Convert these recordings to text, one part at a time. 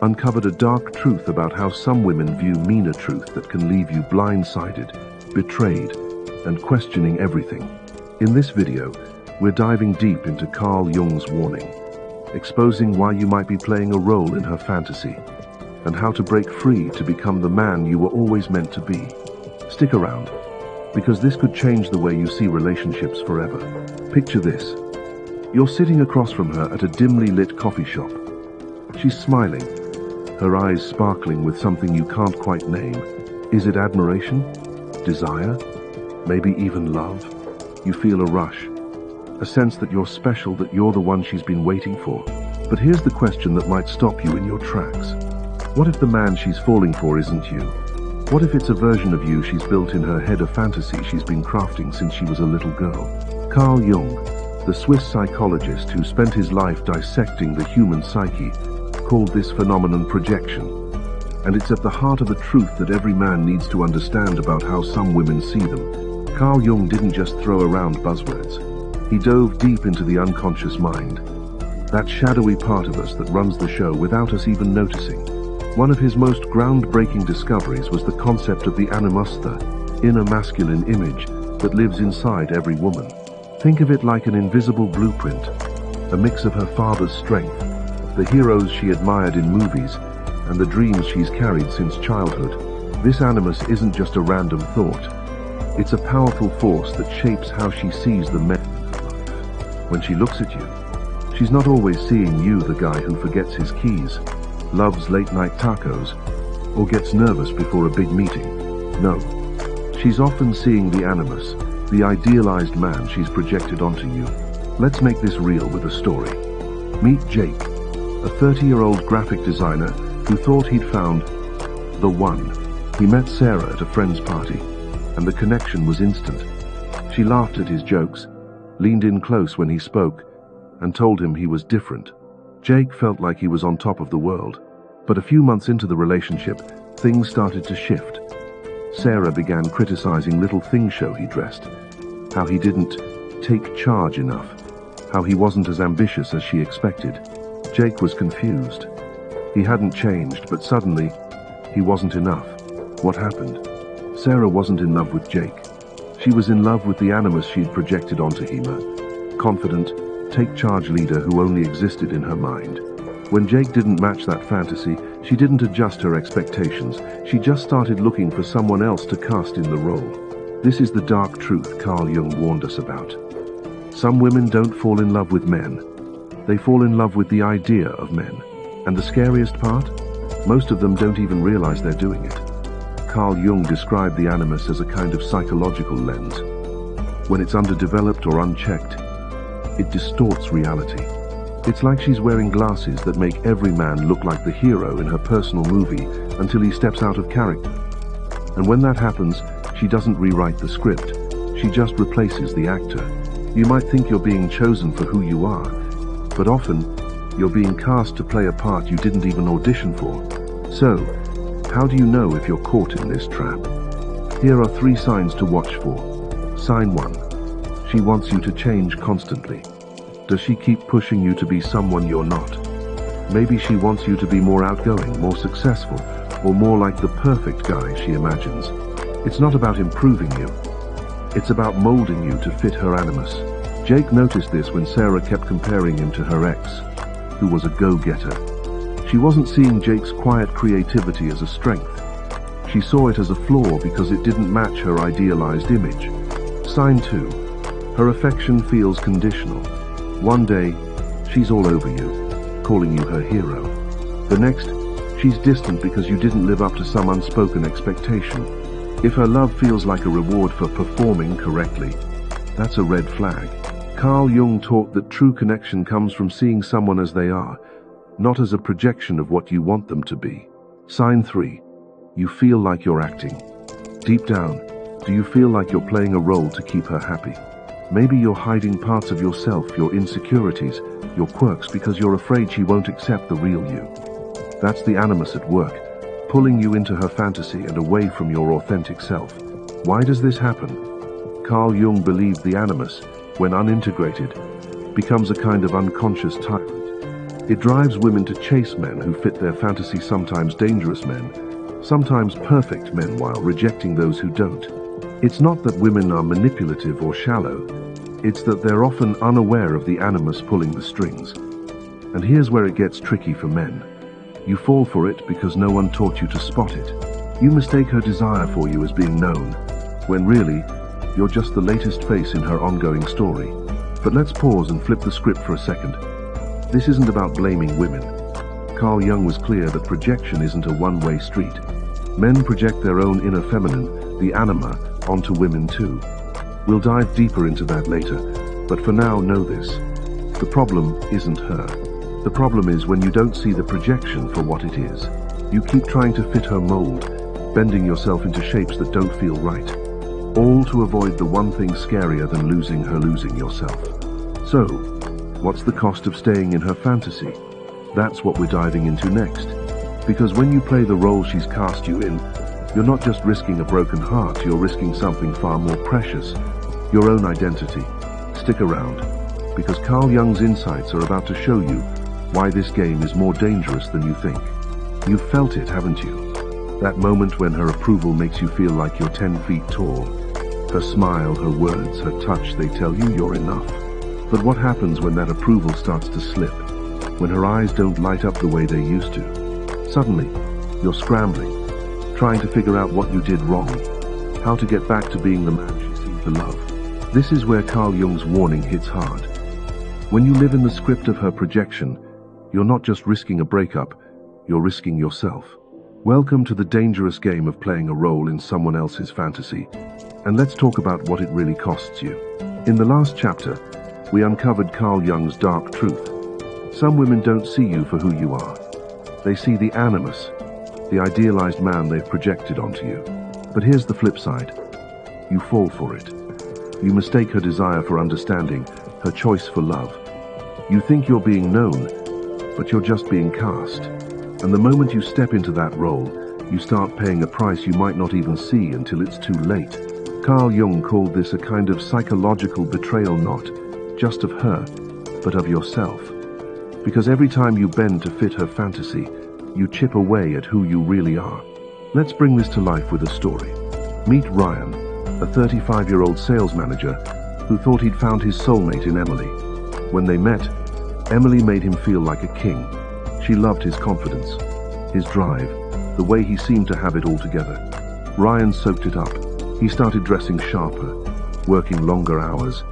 uncovered a dark truth about how some women view meaner truth that can leave you blindsided, betrayed, and questioning everything. In this video, we're diving deep into Carl Jung's warning, exposing why you might be playing a role in her fantasy, and how to break free to become the man you were always meant to be. Stick around, because this could change the way you see relationships forever. Picture this. You're sitting across from her at a dimly lit coffee shop. She's smiling, her eyes sparkling with something you can't quite name. Is it admiration? Desire? Maybe even love? You feel a rush, a sense that you're special, that you're the one she's been waiting for. But here's the question that might stop you in your tracks. What if the man she's falling for isn't you? What if it's a version of you she's built in her head, a fantasy she's been crafting since she was a little girl? Carl Jung, the Swiss psychologist who spent his life dissecting the human psyche, called this phenomenon projection. And it's at the heart of a truth that every man needs to understand about how some women see them. Carl Jung didn't just throw around buzzwords. He dove deep into the unconscious mind, that shadowy part of us that runs the show without us even noticing. One of his most groundbreaking discoveries was the concept of the Animus, the inner masculine image that lives inside every woman. Think of it like an invisible blueprint, a mix of her father's strength, the heroes she admired in movies, and the dreams she's carried since childhood. This animus isn't just a random thought. It's a powerful force that shapes how she sees the men. When she looks at you, she's not always seeing you, the guy who forgets his keys, loves late-night tacos, or gets nervous before a big meeting. No, she's often seeing the animus, the idealized man she's projected onto you. Let's make this real with a story. Meet Jake, a 30-year-old graphic designer who thought he'd found the one. He met Sarah at a friend's party, and the connection was instant. She laughed at his jokes, leaned in close when he spoke, and told him he was different. Jake felt like he was on top of the world. But a few months into the relationship, things started to shift. Sarah began criticizing little things: how he dressed, how he didn't take charge enough, how he wasn't as ambitious as she expected. Jake was confused. He hadn't changed, but suddenly, he wasn't enough. What happened? Sarah wasn't in love with Jake. She was in love with the animus she'd projected onto him, a confident, take-charge leader who only existed in her mind. When Jake didn't match that fantasy, she didn't adjust her expectations. She just started looking for someone else to cast in the role. This is the dark truth Carl Jung warned us about. Some women don't fall in love with men. They fall in love with the idea of men. And the scariest part? Most of them don't even realize they're doing it. Carl Jung described the animus as a kind of psychological lens. When it's underdeveloped or unchecked, it distorts reality. It's like she's wearing glasses that make every man look like the hero in her personal movie until he steps out of character. And when that happens, she doesn't rewrite the script. She just replaces the actor. You might think you're being chosen for who you are, but often, you're being cast to play a part you didn't even audition for. So, how do you know if you're caught in this trap? Here are 3 signs to watch for. Sign 1. She wants you to change constantly. Does she keep pushing you to be someone you're not? Maybe she wants you to be more outgoing, more successful, or more like the perfect guy she imagines. It's not about improving you. It's about molding you to fit her animus. Jake noticed this when Sarah kept comparing him to her ex, who was a go-getter. She wasn't seeing Jake's quiet creativity as a strength. She saw it as a flaw because it didn't match her idealized image. Sign 2. Her affection feels conditional. One day, she's all over you, calling you her hero. The next, she's distant because you didn't live up to some unspoken expectation. If her love feels like a reward for performing correctly, that's a red flag. Carl Jung taught that true connection comes from seeing someone as they are, not as a projection of what you want them to be. Sign 3. You feel like you're acting. Deep down, do you feel like you're playing a role to keep her happy? Maybe you're hiding parts of yourself, your insecurities, your quirks, because you're afraid she won't accept the real you. That's the animus at work, pulling you into her fantasy and away from your authentic self. Why does this happen? Carl Jung believed the animus, when unintegrated, becomes a kind of unconscious tyrant. It drives women to chase men who fit their fantasy, sometimes dangerous men, sometimes perfect men, while rejecting those who don't. It's not that women are manipulative or shallow, it's that they're often unaware of the animus pulling the strings. And here's where it gets tricky for men. You fall for it because no one taught you to spot it. You mistake her desire for you as being known, when really, you're just the latest face in her ongoing story. But let's pause and flip the script for a second. This isn't about blaming women. Carl Jung was clear that projection isn't a one-way street. Men project their own inner feminine, the anima, onto women too. We'll dive deeper into that later, but for now, know this. The problem isn't her. The problem is when you don't see the projection for what it is. You keep trying to fit her mold, bending yourself into shapes that don't feel right. All to avoid the one thing scarier than losing her, losing yourself. So, what's the cost of staying in her fantasy? That's what we're diving into next. Because when you play the role she's cast you in, you're not just risking a broken heart, you're risking something far more precious, your own identity. Stick around, because Carl Jung's insights are about to show you why this game is more dangerous than you think. You've felt it, haven't you? That moment when her approval makes you feel like you're 10 feet tall. Her smile, her words, her touch, they tell you you're enough. But what happens when that approval starts to slip? When her eyes don't light up the way they used to? Suddenly, you're scrambling, trying to figure out what you did wrong, how to get back to being the man she seemed to love. This is where Carl Jung's warning hits hard. When you live in the script of her projection, you're not just risking a breakup, you're risking yourself. Welcome to the dangerous game of playing a role in someone else's fantasy. And let's talk about what it really costs you. In the last chapter, we uncovered Carl Jung's dark truth. Some women don't see you for who you are. They see the animus, the idealized man they've projected onto you. But here's the flip side. You fall for it. You mistake her desire for understanding, her choice for love. You think you're being known, but you're just being cast. And the moment you step into that role, you start paying a price you might not even see until it's too late. Carl Jung called this a kind of psychological betrayal, not just of her, but of yourself. Because every time you bend to fit her fantasy, you chip away at who you really are. Let's bring this to life with a story. Meet Ryan, a 35-year-old sales manager who thought he'd found his soulmate in Emily. When they met, Emily made him feel like a king. She loved his confidence, his drive, the way he seemed to have it all together. Ryan soaked it up. He started dressing sharper, working longer hours,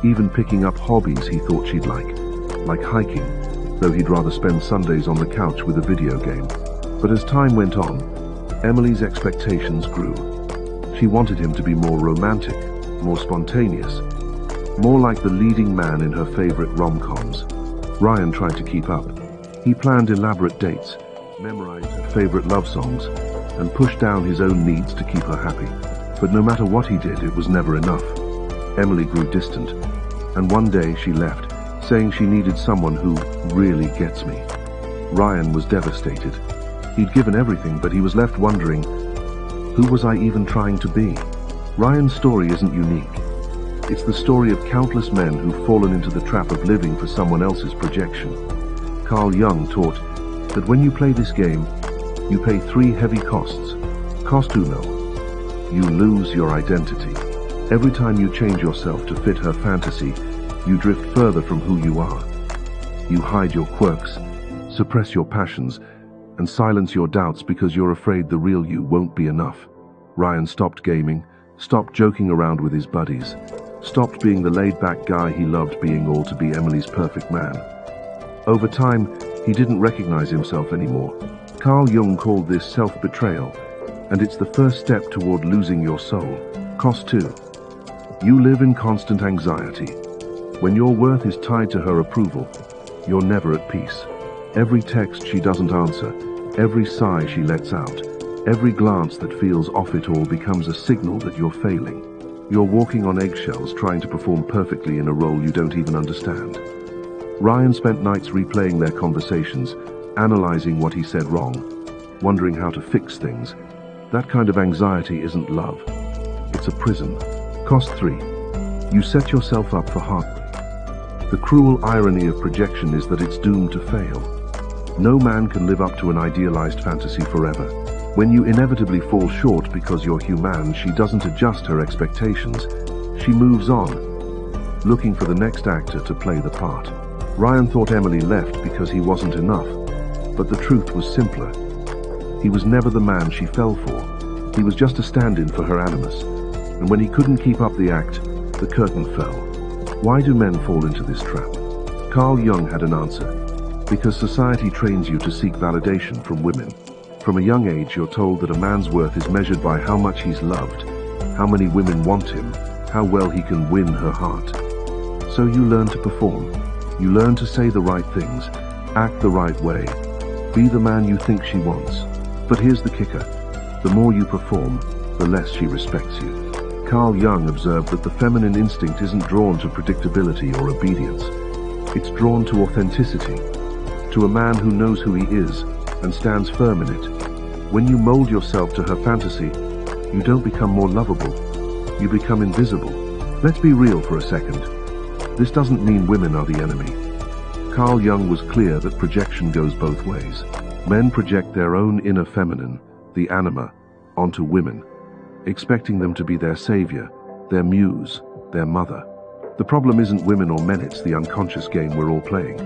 even picking up hobbies he thought she'd like hiking, though he'd rather spend Sundays on the couch with a video game. But as time went on, Emily's expectations grew. She wanted him to be more romantic, more spontaneous, more like the leading man in her favorite rom-coms. Ryan tried to keep up. He planned elaborate dates, memorized her favorite love songs, and pushed down his own needs to keep her happy. But no matter what he did, it was never enough. Emily grew distant, and one day she left, saying she needed someone who really gets me. Ryan was devastated. He'd given everything, but he was left wondering, who was I even trying to be? Ryan's story isn't unique. It's the story of countless men who've fallen into the trap of living for someone else's projection. Carl Jung taught that when you play this game, you pay 3 heavy costs. Cost uno. You lose your identity. Every time you change yourself to fit her fantasy, you drift further from who you are. You hide your quirks, suppress your passions, and silence your doubts because you're afraid the real you won't be enough. Ryan stopped gaming, stopped joking around with his buddies, stopped being the laid-back guy he loved being all to be Emily's perfect man. Over time, he didn't recognize himself anymore. Carl Jung called this self-betrayal, and it's the first step toward losing your soul. Cost 2. You live in constant anxiety. When your worth is tied to her approval, you're never at peace. Every text she doesn't answer, every sigh she lets out, every glance that feels off it all becomes a signal that you're failing. You're walking on eggshells trying to perform perfectly in a role you don't even understand. Ryan spent nights replaying their conversations, analyzing what he said wrong, wondering how to fix things. That kind of anxiety isn't love. It's a prison. Cost 3. You set yourself up for heartbreak. The cruel irony of projection is that it's doomed to fail. No man can live up to an idealized fantasy forever. When you inevitably fall short because you're human, she doesn't adjust her expectations. She moves on, looking for the next actor to play the part. Ryan thought Emily left because he wasn't enough, but the truth was simpler. He was never the man she fell for. He was just a stand-in for her Animus, and when he couldn't keep up the act, the curtain fell. Why do men fall into this trap? Carl Jung had an answer. Because society trains you to seek validation from women. From a young age, you're told that a man's worth is measured by how much he's loved, how many women want him, how well he can win her heart. So you learn to perform. You learn to say the right things, act the right way, be the man you think she wants. But here's the kicker. The more you perform, the less she respects you. Carl Jung observed that the feminine instinct isn't drawn to predictability or obedience. It's drawn to authenticity, to a man who knows who he is and stands firm in it. When you mold yourself to her fantasy, you don't become more lovable, you become invisible. Let's be real for a second. This doesn't mean women are the enemy. Carl Jung was clear that projection goes both ways. Men project their own inner feminine, the anima, onto women, expecting them to be their savior, their muse, their mother. The problem isn't women or men, it's the unconscious game we're all playing.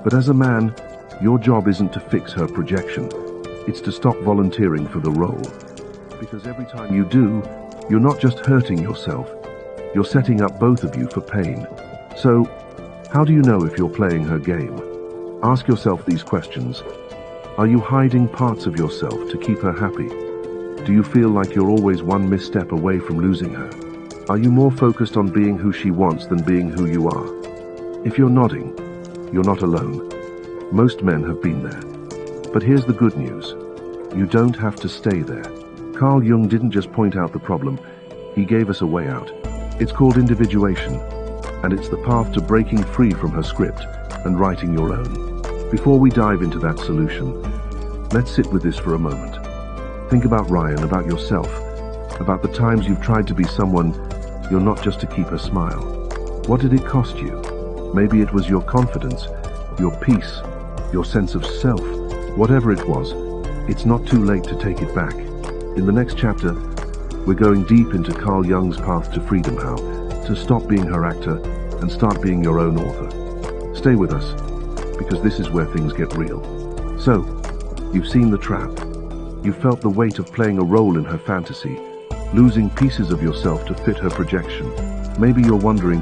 But as a man, your job isn't to fix her projection. It's to stop volunteering for the role. Because every time you do, you're not just hurting yourself, you're setting up both of you for pain. So, how do you know if you're playing her game? Ask yourself these questions. Are you hiding parts of yourself to keep her happy? Do you feel like you're always one misstep away from losing her? Are you more focused on being who she wants than being who you are? If you're nodding, you're not alone. Most men have been there. But here's the good news. You don't have to stay there. Carl Jung didn't just point out the problem, he gave us a way out. It's called individuation, and it's the path to breaking free from her script and writing your own. Before we dive into that solution, let's sit with this for a moment. Think about Ryan, about yourself, about the times you've tried to be someone you're not just to keep her smile. What did it cost you? Maybe it was your confidence, your peace, your sense of self. Whatever it was, it's not too late to take it back. In the next chapter, we're going deep into Carl Jung's path to freedom, how to stop being her actor and start being your own author. Stay with us, because this is where things get real. So, you've seen the trap. You've felt the weight of playing a role in her fantasy, losing pieces of yourself to fit her projection. Maybe you're wondering,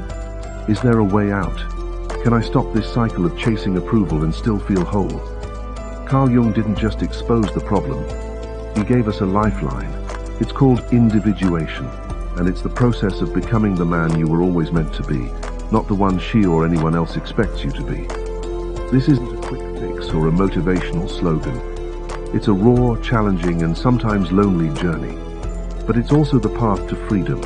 is there a way out? Can I stop this cycle of chasing approval and still feel whole? Carl Jung didn't just expose the problem, he gave us a lifeline. It's called individuation, and it's the process of becoming the man you were always meant to be, not the one she or anyone else expects you to be. This isn't a quick fix or a motivational slogan. It's a raw, challenging, and sometimes lonely journey. But it's also the path to freedom.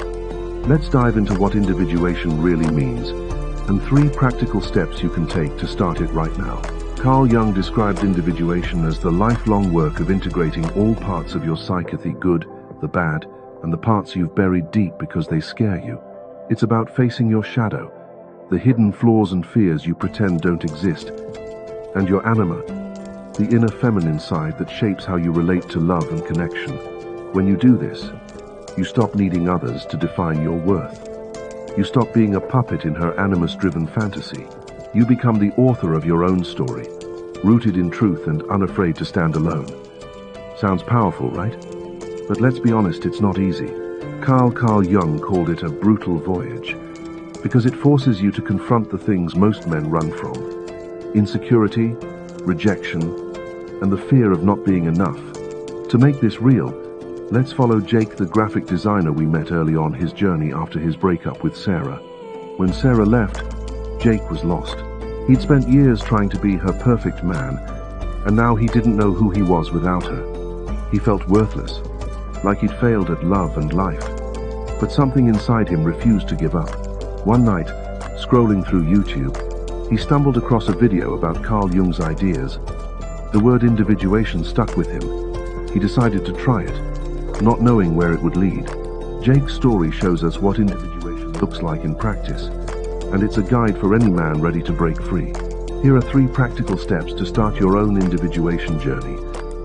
Let's dive into what individuation really means, and 3 practical steps you can take to start it right now. Carl Jung described individuation as the lifelong work of integrating all parts of your psyche, the good, the bad, and the parts you've buried deep because they scare you. It's about facing your shadow, the hidden flaws and fears you pretend don't exist, and your anima, the inner feminine side that shapes how you relate to love and connection. When you do this, you stop needing others to define your worth. You stop being a puppet in her animus-driven fantasy. You become the author of your own story, rooted in truth and unafraid to stand alone. Sounds powerful, right? But let's be honest, it's not easy. Carl Jung called it a brutal voyage, because it forces you to confront the things most men run from. Insecurity, rejection, and the fear of not being enough. To make this real, let's follow Jake, the graphic designer we met early on his journey after his breakup with Sarah. When Sarah left, Jake was lost. He'd spent years trying to be her perfect man, and now he didn't know who he was without her. He felt worthless, like he'd failed at love and life. But something inside him refused to give up. One night, scrolling through YouTube, he stumbled across a video about Carl Jung's ideas. The word individuation stuck with him. He decided to try it, not knowing where it would lead. Jake's story shows us what individuation looks like in practice, and it's a guide for any man ready to break free. Here are 3 practical steps to start your own individuation journey,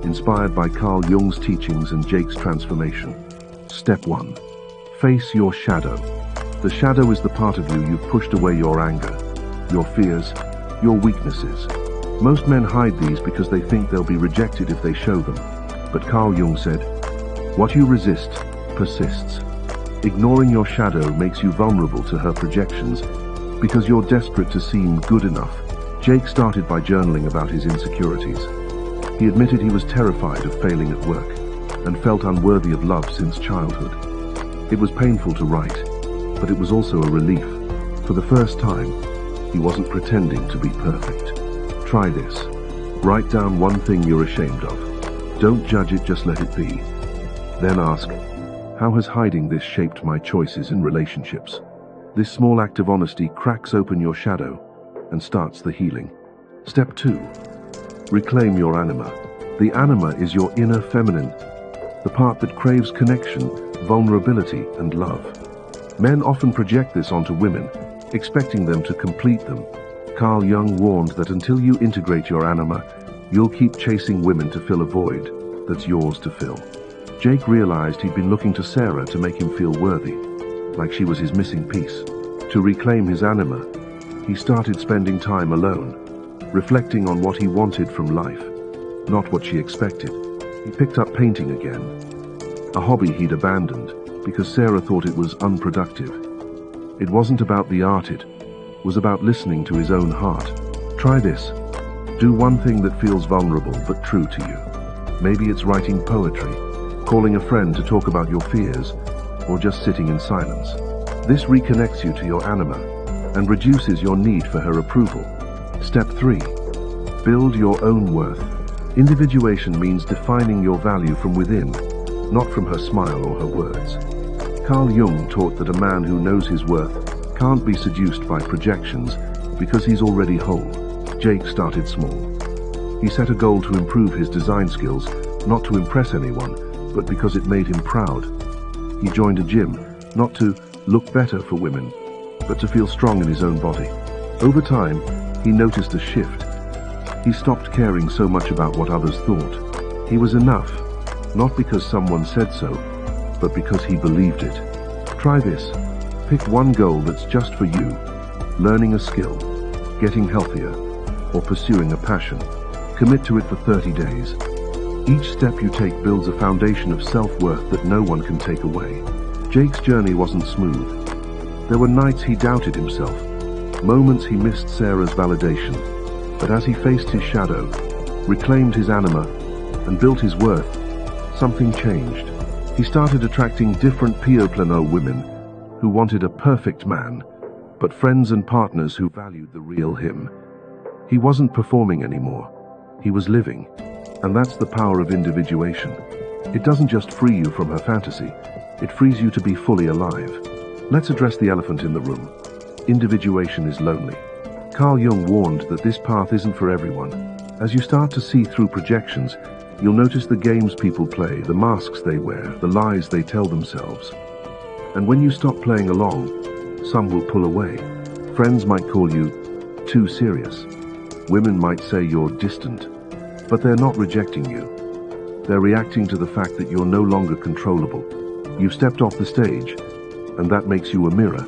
inspired by Carl Jung's teachings and Jake's transformation. Step 1. Face your shadow. The shadow is the part of you you've pushed away: your anger, your fears, your weaknesses. Most men hide these because they think they'll be rejected if they show them. But Carl Jung said, "What you resist persists." Ignoring your shadow makes you vulnerable to her projections because you're desperate to seem good enough. Jake started by journaling about his insecurities. He admitted he was terrified of failing at work and felt unworthy of love since childhood. It was painful to write, but it was also a relief. For the first time, he wasn't pretending to be perfect. Try this. Write down one thing you're ashamed of. Don't judge it, just let it be. Then ask, how has hiding this shaped my choices in relationships? This small act of honesty cracks open your shadow and starts the healing. Step 2. Reclaim your anima. The anima is your inner feminine, the part that craves connection, vulnerability, and love. Men often project this onto women, expecting them to complete them. Carl Jung warned that until you integrate your anima, you'll keep chasing women to fill a void that's yours to fill. Jake realized he'd been looking to Sarah to make him feel worthy, like she was his missing piece. To reclaim his anima, he started spending time alone, reflecting on what he wanted from life, not what she expected. He picked up painting again, a hobby he'd abandoned because Sarah thought it was unproductive. It wasn't about the art, it was about listening to his own heart. Try this. Do one thing that feels vulnerable but true to you. Maybe it's writing poetry, calling a friend to talk about your fears, or just sitting in silence. This reconnects you to your anima and reduces your need for her approval. Step 3. Build your own worth. Individuation means defining your value from within, not from her smile or her words. Carl Jung taught that a man who knows his worth can't be seduced by projections because he's already whole. Jake started small. He set a goal to improve his design skills, not to impress anyone, but because it made him proud. He joined a gym, not to look better for women, but to feel strong in his own body. Over time, he noticed a shift. He stopped caring so much about what others thought. He was enough, not because someone said so, but because he believed it. Try this. Pick one goal that's just for you: learning a skill, getting healthier, or pursuing a passion. Commit to it for 30 days. Each step you take builds a foundation of self-worth that no one can take away. Jake's journey wasn't smooth. There were nights he doubted himself, moments he missed Sarah's validation. But as he faced his shadow, reclaimed his anima, and built his worth, something changed. He started attracting different Pio-plano women who wanted a perfect man, but friends and partners who valued the real him. He wasn't performing anymore. He was living. And that's the power of individuation. It doesn't just free you from her fantasy, it frees you to be fully alive. Let's address the elephant in the room. Individuation is lonely. Carl Jung warned that this path isn't for everyone. As you start to see through projections, you'll notice the games people play, the masks they wear, the lies they tell themselves. And when you stop playing along, some will pull away. Friends might call you too serious. Women might say you're distant. But they're not rejecting you. They're reacting to the fact that you're no longer controllable. You've stepped off the stage, and that makes you a mirror,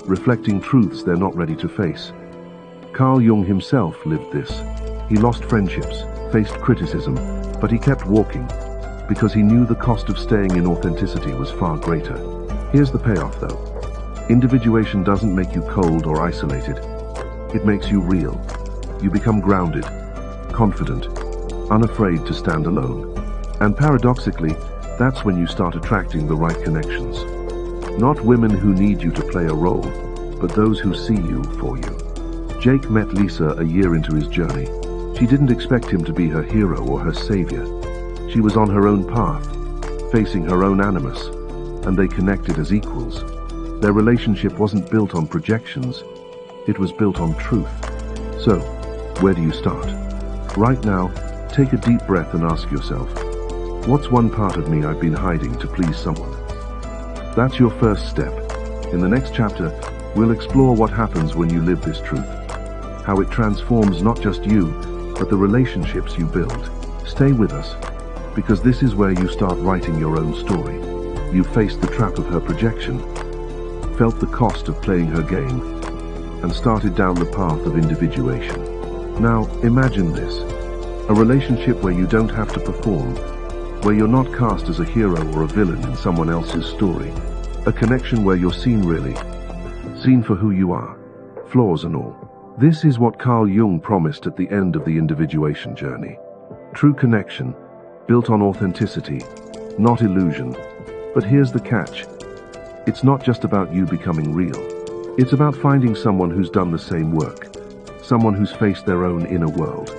reflecting truths they're not ready to face. Carl Jung himself lived this. He lost friendships, faced criticism, but he kept walking, because he knew the cost of staying in authenticity was far greater. Here's the payoff, though. Individuation doesn't make you cold or isolated. It makes you real. You become grounded, confident, unafraid to stand alone. And paradoxically, that's when you start attracting the right connections. Not women who need you to play a role, but those who see you for you. Jake met Lisa a year into his journey. She didn't expect him to be her hero or her savior. She was on her own path, facing her own animus, and they connected as equals. Their relationship wasn't built on projections, it was built on truth. So, where do you start? Right now, take a deep breath and ask yourself, what's one part of me I've been hiding to please someone? That's your first step. In the next chapter, We'll explore what happens when you live this truth, how it transforms not just you, but the relationships you build. Stay with us, because this is where you start writing your own story. You faced the trap of her projection, felt the cost of playing her game, and started down the path of individuation. Now, imagine this. A relationship where you don't have to perform, where you're not cast as a hero or a villain in someone else's story. A connection where you're seen really, seen for who you are, flaws and all. This is what Carl Jung promised at the end of the individuation journey. True connection, built on authenticity, not illusion. But here's the catch. It's not just about you becoming real. It's about finding someone who's done the same work, someone who's faced their own inner world.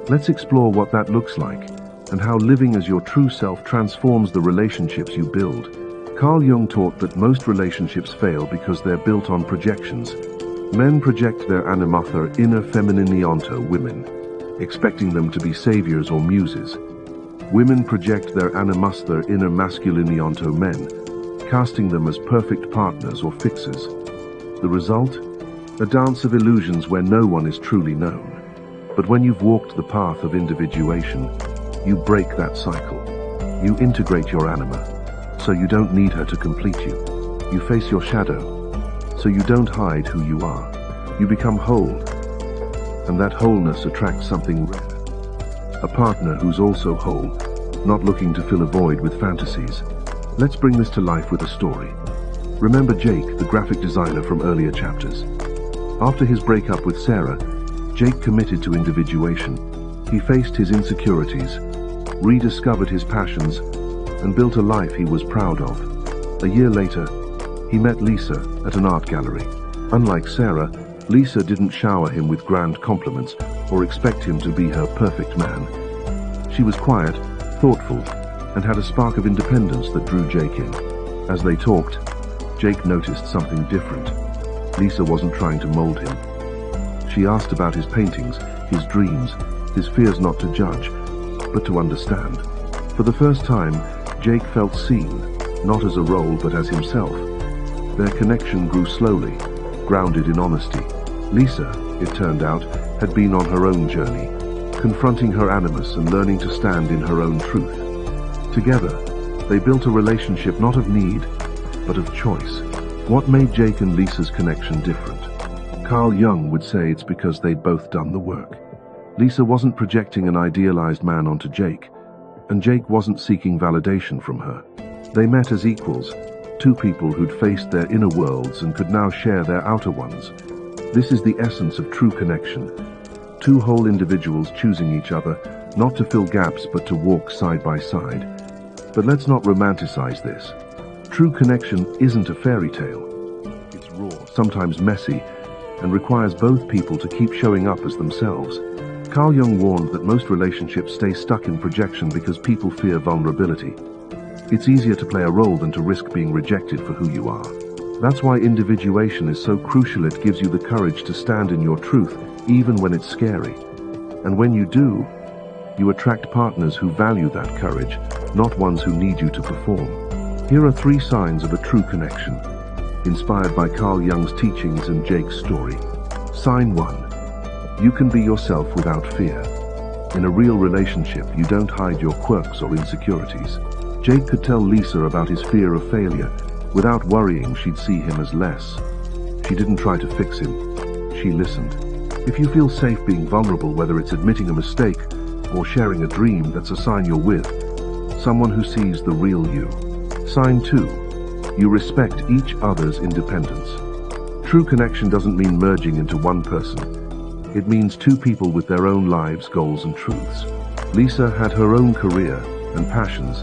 Let's explore what that looks like, and how living as your true self transforms the relationships you build. Carl Jung taught that most relationships fail because they're built on projections. Men project their animus, their inner femininity, onto women, expecting them to be saviors or muses. Women project their animus, their inner masculinity, onto men, casting them as perfect partners or fixers. The result? A dance of illusions where no one is truly known. But when you've walked the path of individuation, you break that cycle. You integrate your anima, so you don't need her to complete you. You face your shadow, so you don't hide who you are. You become whole, and that wholeness attracts something rare. A partner who's also whole, not looking to fill a void with fantasies. Let's bring this to life with a story. Remember Jake, the graphic designer from earlier chapters. After his breakup with Sarah, Jake committed to individuation. He faced his insecurities, rediscovered his passions, and built a life he was proud of. A year later, he met Lisa at an art gallery. Unlike Sarah, Lisa didn't shower him with grand compliments or expect him to be her perfect man. She was quiet, thoughtful, and had a spark of independence that drew Jake in. As they talked, Jake noticed something different. Lisa wasn't trying to mold him. She asked about his paintings, his dreams, his fears, not to judge, but to understand. For the first time, Jake felt seen, not as a role but as himself. Their connection grew slowly, grounded in honesty. Lisa, it turned out, had been on her own journey, confronting her animus and learning to stand in her own truth. Together, they built a relationship not of need, but of choice. What made Jake and Lisa's connection different? Carl Jung would say it's because they'd both done the work. Lisa wasn't projecting an idealized man onto Jake, and Jake wasn't seeking validation from her. They met as equals, two people who'd faced their inner worlds and could now share their outer ones. This is the essence of true connection. Two whole individuals choosing each other, not to fill gaps but to walk side by side. But let's not romanticize this. True connection isn't a fairy tale. It's raw, sometimes messy, and requires both people to keep showing up as themselves. Carl Jung warned that most relationships stay stuck in projection because people fear vulnerability. It's easier to play a role than to risk being rejected for who you are. That's why individuation is so crucial. It gives you the courage to stand in your truth, even when it's scary. And when you do, you attract partners who value that courage, not ones who need you to perform. Here are 3 signs of a true connection, inspired by Carl Jung's teachings and Jake's story. Sign 1. You can be yourself without fear. In a real relationship, you don't hide your quirks or insecurities. Jake could tell Lisa about his fear of failure without worrying she'd see him as less. She didn't try to fix him. She listened. If you feel safe being vulnerable, whether it's admitting a mistake or sharing a dream, that's a sign you're with someone who sees the real you. Sign 2. You respect each other's independence. True connection doesn't mean merging into one person. It means two people with their own lives, goals, and truths. Lisa had her own career and passions,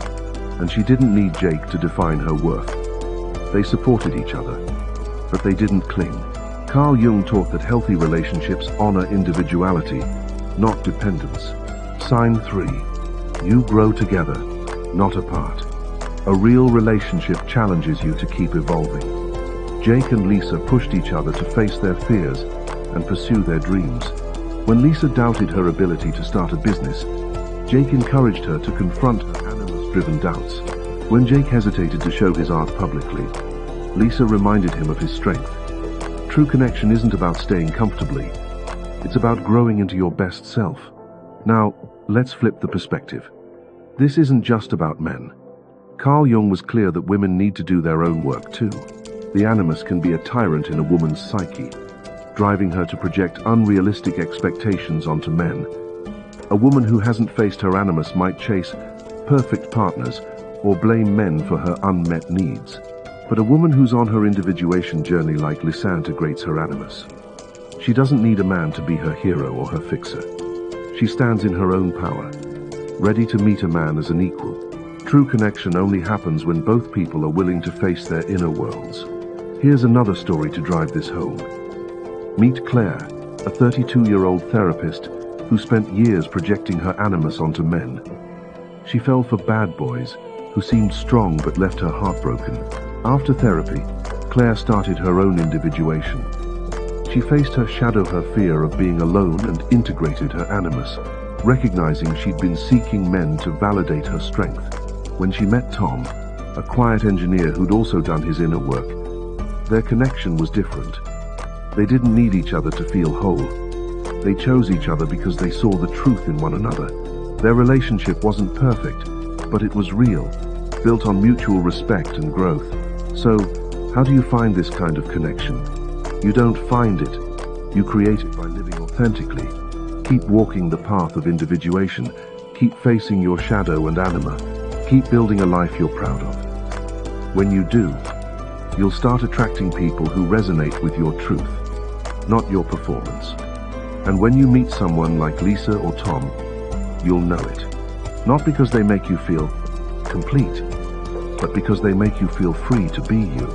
and she didn't need Jake to define her worth. They supported each other, but they didn't cling. Carl Jung taught that healthy relationships honor individuality, not dependence. Sign 3. You grow together, not apart. A real relationship challenges you to keep evolving. Jake and Lisa pushed each other to face their fears and pursue their dreams. When Lisa doubted her ability to start a business, Jake encouraged her to confront her animus-driven doubts. When Jake hesitated to show his art publicly, Lisa reminded him of his strength. True connection isn't about staying comfortably. It's about growing into your best self. Now, let's flip the perspective. This isn't just about men. Carl Jung was clear that women need to do their own work too. The animus can be a tyrant in a woman's psyche, driving her to project unrealistic expectations onto men. A woman who hasn't faced her animus might chase perfect partners or blame men for her unmet needs. But a woman who's on her individuation journey like Lisa integrates her animus. She doesn't need a man to be her hero or her fixer. She stands in her own power, ready to meet a man as an equal. True connection only happens when both people are willing to face their inner worlds. Here's another story to drive this home. Meet Claire, a 32-year-old therapist who spent years projecting her animus onto men. She fell for bad boys who seemed strong but left her heartbroken. After therapy, Claire started her own individuation. She faced her shadow, her fear of being alone, and integrated her animus, recognizing she'd been seeking men to validate her strength. When she met Tom, a quiet engineer who'd also done his inner work, their connection was different. They didn't need each other to feel whole. They chose each other because they saw the truth in one another. Their relationship wasn't perfect, but it was real, built on mutual respect and growth. So, how do you find this kind of connection? You don't find it. You create it by living authentically. Keep walking the path of individuation. Keep facing your shadow and anima. Keep building a life you're proud of. When you do, you'll start attracting people who resonate with your truth, not your performance. And when you meet someone like Lisa or Tom, you'll know it. Not because they make you feel complete, but because they make you feel free to be you.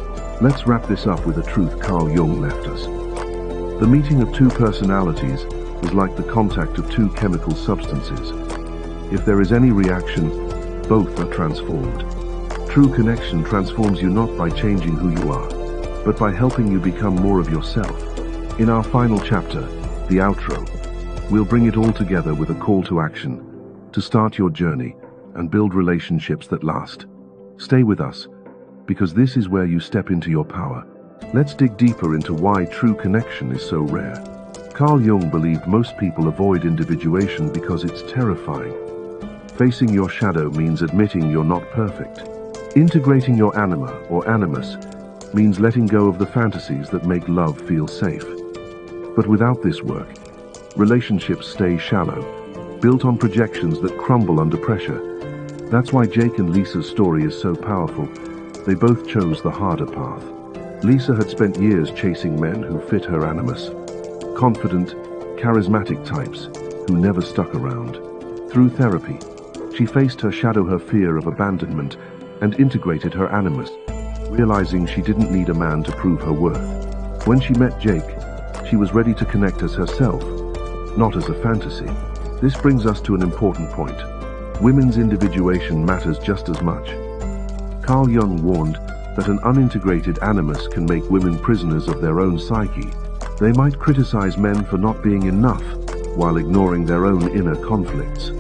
Let's wrap this up with a truth Carl Jung left us. The meeting of two personalities is like the contact of two chemical substances. If there is any reaction, both are transformed. True connection transforms you not by changing who you are, but by helping you become more of yourself. In our final chapter, the outro, we'll bring it all together with a call to action, to start your journey and build relationships that last. Stay with us, because this is where you step into your power. Let's dig deeper into why true connection is so rare. Carl Jung believed most people avoid individuation because it's terrifying. Facing your shadow means admitting you're not perfect. Integrating your anima or animus means letting go of the fantasies that make love feel safe. But without this work, relationships stay shallow, built on projections that crumble under pressure. That's why Jake and Lisa's story is so powerful. They both chose the harder path. Lisa had spent years chasing men who fit her animus. Confident, charismatic types who never stuck around. Through therapy, she faced her shadow, her fear of abandonment, and integrated her animus, realizing she didn't need a man to prove her worth. When she met Jake, she was ready to connect as herself, not as a fantasy. This brings us to an important point. Women's individuation matters just as much. Carl Jung warned that an unintegrated animus can make women prisoners of their own psyche. They might criticize men for not being enough, while ignoring their own inner conflicts.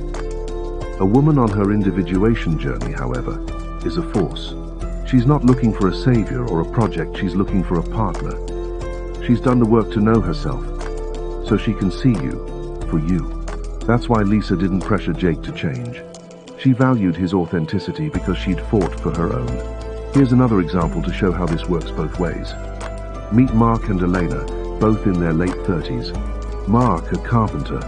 A woman on her individuation journey, however, is a force. She's not looking for a savior or a project, she's looking for a partner. She's done the work to know herself, so she can see you for you. That's why Lisa didn't pressure Jake to change. She valued his authenticity because she'd fought for her own. Here's another example to show how this works both ways. Meet Mark and Elena, both in their late 30s. Mark, a carpenter,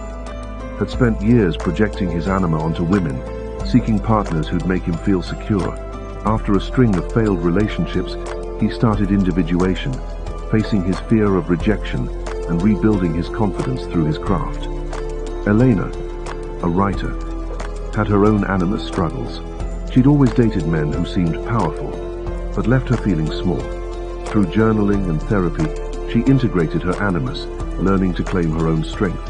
had spent years projecting his anima onto women, seeking partners who'd make him feel secure. After a string of failed relationships, he started individuation, facing his fear of rejection and rebuilding his confidence through his craft. Elena, a writer, had her own animus struggles. She'd always dated men who seemed powerful, but left her feeling small. Through journaling and therapy, she integrated her animus, learning to claim her own strength.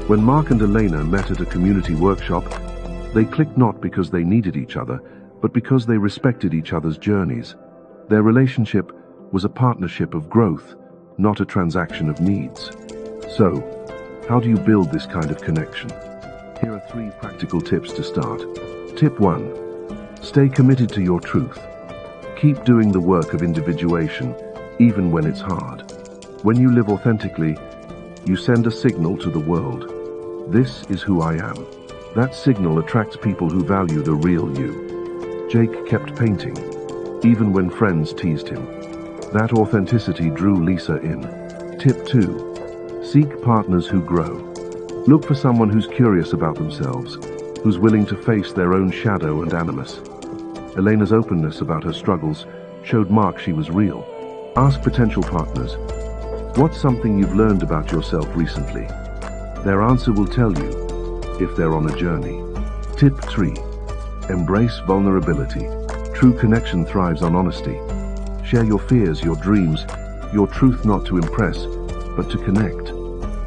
When Mark and Elena met at a community workshop, they clicked not because they needed each other, but because they respected each other's journeys. Their relationship was a partnership of growth, not a transaction of needs. So, how do you build this kind of connection? Here are 3 practical tips to start. Tip 1. Stay committed to your truth. Keep doing the work of individuation, even when it's hard. When you live authentically, you send a signal to the world. This is who I am. That signal attracts people who value the real you. Jake kept painting, even when friends teased him. That authenticity drew Lisa in. Tip 2. Seek partners who grow. Look for someone who's curious about themselves, who's willing to face their own shadow and animus. Elena's openness about her struggles showed Mark she was real. Ask potential partners, what's something you've learned about yourself recently? Their answer will tell you if they're on a journey. Tip 3. Embrace vulnerability. True connection thrives on honesty. Share your fears, your dreams, your truth, not to impress, but to connect.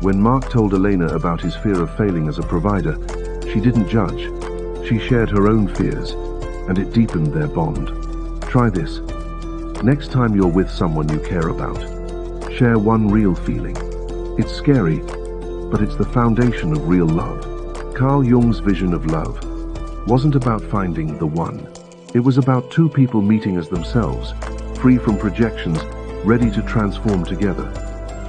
When Mark told Elena about his fear of failing as a provider, she didn't judge. She shared her own fears, and it deepened their bond. Try this. Next time you're with someone you care about, share one real feeling. It's scary, but it's the foundation of real love. Carl Jung's vision of love wasn't about finding the one. It was about two people meeting as themselves, free from projections, ready to transform together.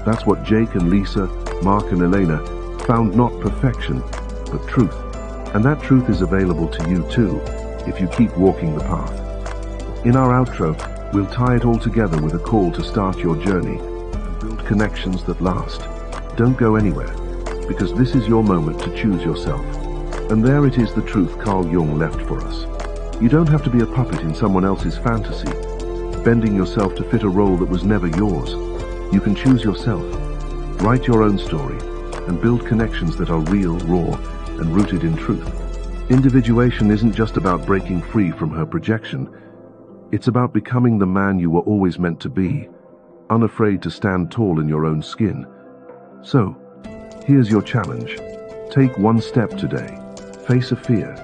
That's what Jake and Lisa, Mark and Elena found, not perfection, but truth. And that truth is available to you too, if you keep walking the path. In our outro, we'll tie it all together with a call to start your journey and build connections that last. Don't go anywhere, because this is your moment to choose yourself. And there it is, the truth Carl Jung left for us. You don't have to be a puppet in someone else's fantasy, bending yourself to fit a role that was never yours. You can choose yourself, write your own story, and build connections that are real, raw, and rooted in truth. Individuation isn't just about breaking free from her projection. It's about becoming the man you were always meant to be, unafraid to stand tall in your own skin. So, here's your challenge. Take one step today. Face a fear,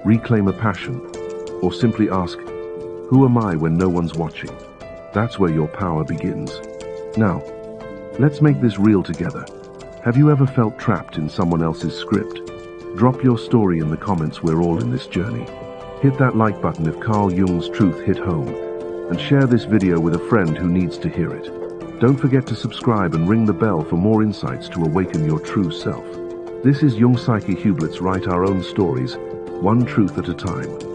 reclaim a passion, or simply ask, who am I when no one's watching? That's where your power begins. Now, let's make this real together. Have you ever felt trapped in someone else's script? Drop your story in the comments. We're all in this journey. Hit that like button if Carl Jung's truth hit home, and share this video with a friend who needs to hear it. Don't forget to subscribe and ring the bell for more insights to awaken your true self. This is Jung Psyche Hublets. Write our own stories, one truth at a time.